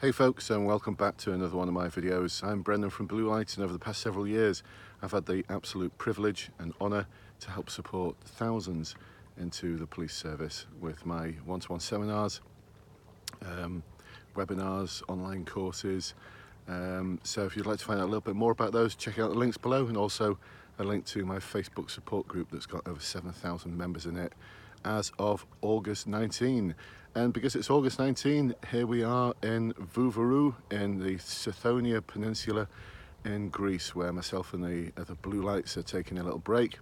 Hey folks, and welcome back to another one of my videos. I'm Brendan from Bluelight, and over the past several years I've had the absolute privilege and honour to help support thousands into the police service with my one-to-one seminars, webinars, online courses. So if you'd like to find out a little bit more about those, check out the links below, and also a link to my Facebook support group that's got over 7,000 members in it as of August 19. And because it's August 19, here we are in Vouvourou in the Sithonia Peninsula in Greece, where myself and the other Bluelights are taking a little break.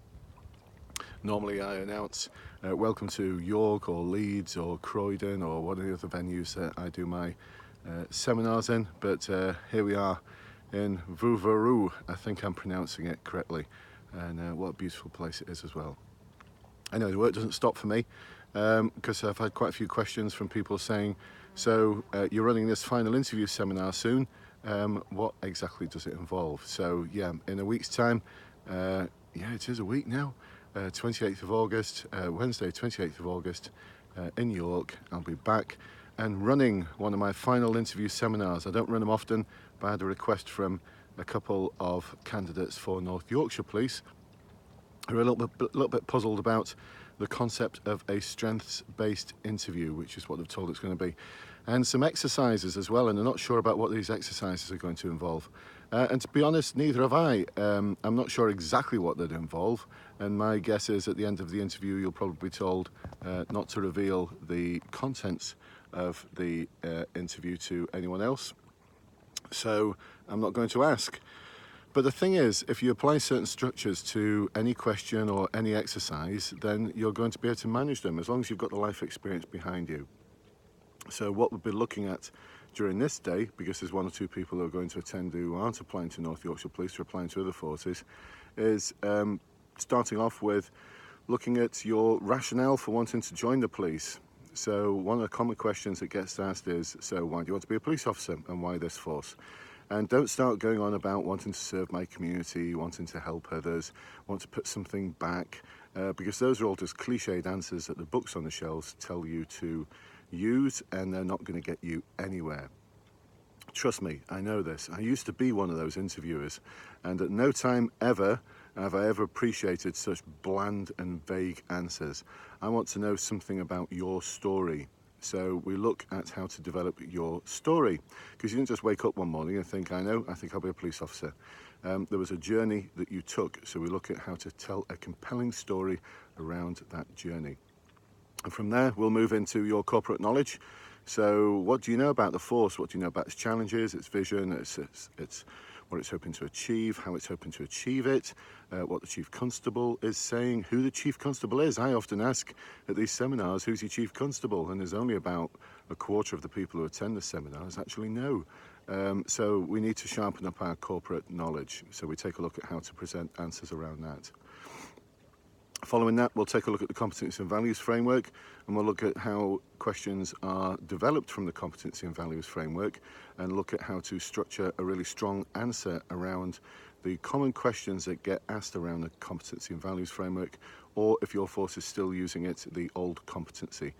Normally I announce welcome to York or Leeds or Croydon or one of the other venues that I do my seminars in, but here we are in Vouvourou. I think I'm pronouncing it correctly, and what a beautiful place it is as well. I know the work doesn't stop for me, because I've had quite a few questions from people saying, so you're running this final interview seminar soon, what exactly does it involve? So yeah, in a week's time, yeah, it is a week now, 28th of August, Wednesday 28th of August in York, I'll be back and running one of my final interview seminars. I don't run them often, but I had a request from a couple of candidates for North Yorkshire Police who are a little bit puzzled about the concept of a strengths-based interview, which is what they've told it's going to be, and some exercises as well, and they're not sure about what these exercises are going to involve. And to be honest, neither have I. I'm not sure exactly what they'd involve, and my guess is at the end of the interview you'll probably be told not to reveal the contents of the interview to anyone else, so I'm not going to ask. But the thing is, if you apply certain structures to any question or any exercise, then you're going to be able to manage them as long as you've got the life experience behind you. So what we'll be looking at during this day, because there's one or two people who are going to attend who aren't applying to North Yorkshire Police, they're applying to other forces, is starting off with looking at your rationale for wanting to join the police. So one of the common questions that gets asked is, so why do you want to be a police officer and why this force? And don't start going on about wanting to serve my community, wanting to help others, want to put something back, because those are all just cliched answers that the books on the shelves tell you to use, and they're not going to get you anywhere. Trust me, I know this. I used to be one of those interviewers, and at no time ever have I ever appreciated such bland and vague answers. I want to know something about your story. So we look at how to develop your story, because you didn't just wake up one morning and think, I think I'll be a police officer. There was a journey that you took, so we look at how to tell a compelling story around that journey. And from there, we'll move into your corporate knowledge. So what do you know about the force? What do you know about its challenges, its vision, its what it's hoping to achieve, how it's hoping to achieve it, what the Chief Constable is saying, who the Chief Constable is. I often ask at these seminars, who's your Chief Constable? And there's only about a quarter of the people who attend the seminars actually know. So we need to sharpen up our corporate knowledge. So we take a look at how to present answers around that. Following that, we'll take a look at the Competency and Values Framework, and we'll look at how questions are developed from the Competency and Values Framework, and look at how to structure a really strong answer around the common questions that get asked around the Competency and Values Framework, or if your force is still using it, the old competencies.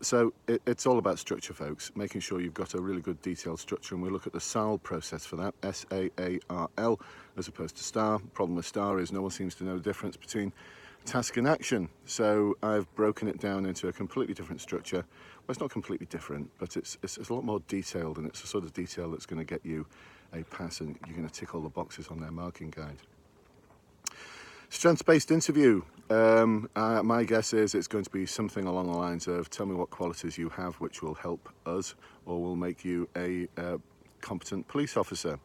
So it's all about structure, folks, making sure you've got a really good detailed structure, and we look at the SARL process for that, SAARL, as opposed to STAR. Problem with STAR is no one seems to know the difference between task and action, so I've broken it down into a completely different structure. Well, it's not completely different, but it's a lot more detailed, and it's the sort of detail that's going to get you a pass, and you're going to tick all the boxes on their marking guide. Strengths-based interview. My guess is it's going to be something along the lines of, tell me what qualities you have which will help us or will make you a competent police officer.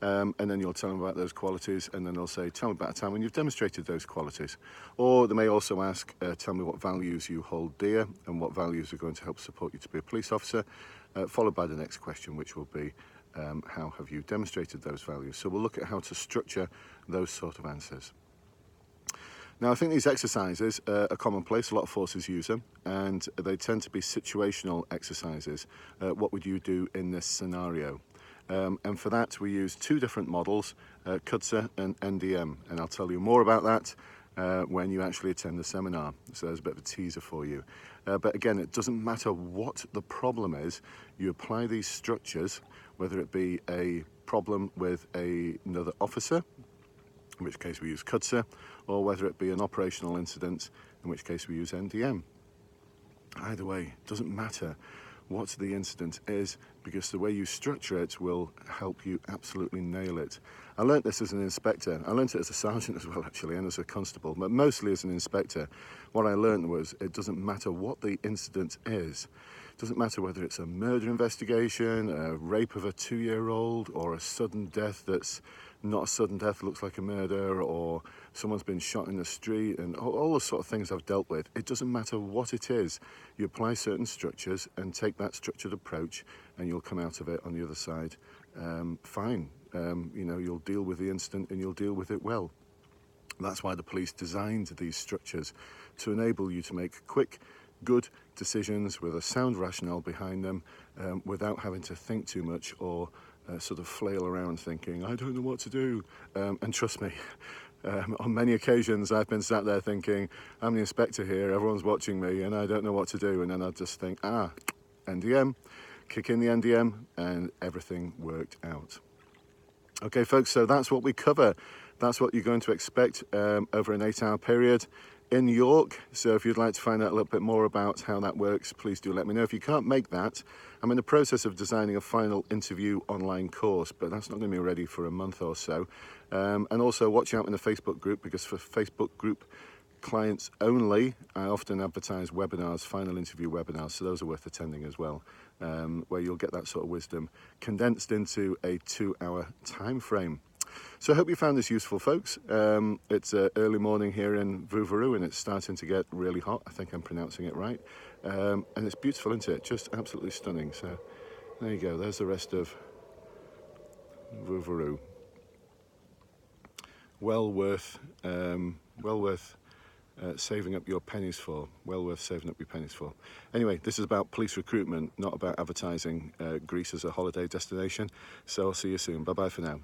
And then you'll tell them about those qualities, and then they'll say, tell me about a time when you've demonstrated those qualities. Or they may also ask, tell me what values you hold dear and what values are going to help support you to be a police officer, followed by the next question, which will be, how have you demonstrated those values? So we'll look at how to structure those sort of answers. Now, I think these exercises are commonplace. A lot of forces use them, and they tend to be situational exercises. What would you do in this scenario? And for that, we use two different models, CUDSA and NDM, and I'll tell you more about that when you actually attend the seminar. So there's a bit of a teaser for you. But again, it doesn't matter what the problem is, you apply these structures, whether it be a problem with another officer, in which case we use CUTSA, or whether it be an operational incident, in which case we use NDM. Either way, it doesn't matter what the incident is, because the way you structure it will help you absolutely nail it. I learnt this as an inspector. I learnt it as a sergeant as well, actually, and as a constable, but mostly as an inspector. What I learnt was it doesn't matter what the incident is. It doesn't matter whether it's a murder investigation, a rape of a 2-year-old, or a sudden death that's not a sudden death, looks like a murder, or someone's been shot in the street, and all the sort of things I've dealt with. It doesn't matter what it is. You apply certain structures and take that structured approach, and you'll come out of it on the other side fine. You know, you'll deal with the incident and you'll deal with it well. That's why the police designed these structures, to enable you to make quick, good decisions with a sound rationale behind them, without having to think too much or sort of flail around thinking, I don't know what to do. And trust me, on many occasions I've been sat there thinking, I'm the inspector here, everyone's watching me, and I don't know what to do. And then I just think, NDM, kick in the NDM, and everything worked out. Okay, folks, so that's what we cover. That's what you're going to expect over an 8-hour period in York. So if you'd like to find out a little bit more about how that works, please do let me know. If you can't make that, I'm in the process of designing a final interview online course, but that's not going to be ready for a month or so. And also watch out in the Facebook group, because for Facebook group clients only, I often advertise webinars, final interview webinars, so those are worth attending as well, where you'll get that sort of wisdom condensed into a 2-hour time frame. So I hope you found this useful, folks. It's early morning here in Vouvarou, and it's starting to get really hot. I think I'm pronouncing it right. And it's beautiful, isn't it? Just absolutely stunning. So there you go. There's the rest of Vouvarou. Well worth saving up your pennies for. Well worth saving up your pennies for. Anyway, this is about police recruitment, not about advertising Greece as a holiday destination. So I'll see you soon. Bye-bye for now.